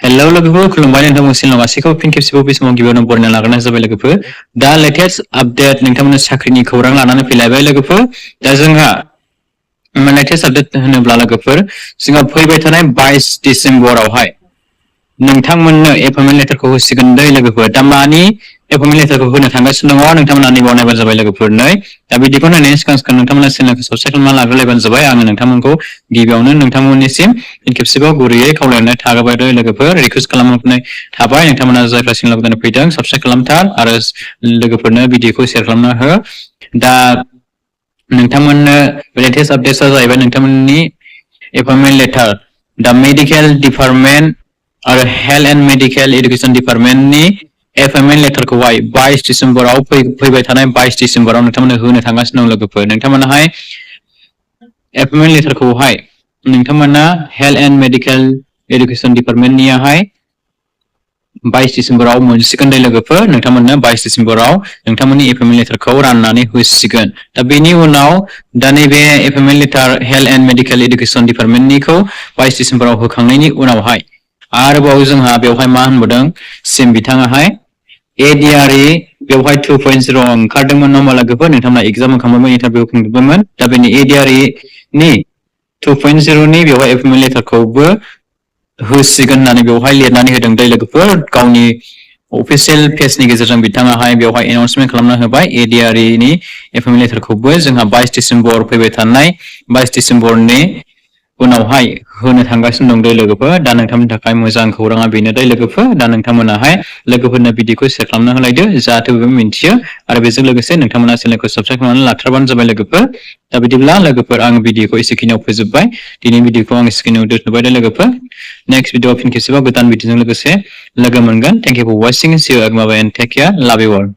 Hello लोगोफोर खुलुमबाय नोंथांमोनसिम गासैखौबो फिन खेबसेबाव बे समाव गिबियावनो बरायना लाग्रोनाय जाबाय लोगोफोर दा लेटेस्ट आपडेट नोंथांमोननो साख्रिनि खौरां लानानै फैलायबाय लोगोफोर दा जोंहा लेटेस्ट आपडेट होनोब्ला लोगोफोर जोंहा फैबाय थानाय 22 डिसेम्बरावहाय नोंथांमोननो एपइन्टमेन्ट लेटारखौ होसिगोन दै लोगोफोर दा मानि एपइन्टमेन्ट लेटारखौ होनो थांगासिनो दङ नोंथांमोना नैबाव नायबानो जाबाय लोगोफोर नै दा बिदिखौ नायनायनि सिगां नोंथांमोना चेनेलखौ साबस्क्राइब खालामना लाग्रोलायबानो जाबाय आङो नोंथांमोनखौ गिबियावनो नोंथांमोननिसिम फिन खेबसेबाव गुरैयै खावलायनाय थाबाय लोगोफोर रिक्वेस्ट खालामनाय थाबाय नोंथांमोना जायफ्रा चेनेल गोदान फैदों साबस्क्राइब खालामथार आरो लोगोफोरनो भिडिअखौ शेयार खालामना हो दा नोंथांमोननो लेटेस्ट आपडेट्सआ जाहैबाय नोंथांमोननि एपइन्टमेन्ट लेटार दा मेडिकेल डिपार्टमेन्ट आरो हेल्थ एन्ड मेडिकेल एडुकेसन डिपार्टमेन्टनि एपइन्टमेन्ट लेटारखौहाय 22 डिसेम्बराव फैबाय थानाय 22 डिसेम्बराव नोंथांमोननो होनो थांगासिनो दं लोगोफोर नोंथांमोनाहाय एपइन्टमेन्ट लेटारखौहाय नोंथांमोना हेल्थ एन्ड मेडिकेल एडुकेसन डिपार्टमेन्टनियाहाय 22 डिसेम्बराव मोनसिगोन दै लोगोफोर नोंथांमोननो 22 डिसेम्बराव नोंथांमोननि एपइन्टमेन्ट लेटारखौ राननानै होसिगोन दा बेनि उनाव दा नैबे appointment letter health and medical education डिपार्टमेन्टनिखौ 22 डिसेम्बराव होखांनायनि उनावहाय आरोबाव जोंहा बेवहाय मा होनबावदों सिम बिथाङाहाय एडिआरइ बेवहाय 2.0 ओंखारदोंमोन नङा लोगोफोर नोंथांमोना एग्जाम होखांबायमोन इन्टारभिउ खुंदोंमोन दा बेनि एडिआरइ नि 2.0 नि बेवहाय एपइन्टमेन्ट लेटारखौबो होसिगोन होननानै बेवहाय लिरनानै होदों दै लोगोफोर गावनि अफिसियेल पेजनि गेजेरजों बिथाङाहाय बेवहाय एनाउन्समेन्ट खालामना होबाय एडिआरइ नि एपइन्टमेन्ट लेटारखौबो जोंहा 22 डिसेम्बर फैबाय थानाय 22 डिसेम्बरनि उनावहाय होनो थांगासिनो दं दै लोगोफोर दा नोंथांमोननि थाखाय मोजां खौराङा बेनो दै लोगोफोर दा नोंथांमोनाहाय लोगोफोरनो भिडिअखौ शेयार खालामना होलायदो जाहाथे बयबो मिन्थियो आरो बेजों लोगोसे नोंथांमोना चेनेलखौ साबस्क्राइब खालामनानै लाथारबानो जाबाय लोगोफोर दा बिदिब्ला लोगोफोर आं भिडिअखौ एसेखिनियाव फोजोबबाय दिनैनि भिडिअखौ आं एसेखिनियाव दोनथ'बाय दै लोगोफोर नेक्स्ट भिडिअ फिन खेबसेबाव गोदान भिडिअजों लोगोसे लोगो मोनगोन thank you for watching see you and take care love you all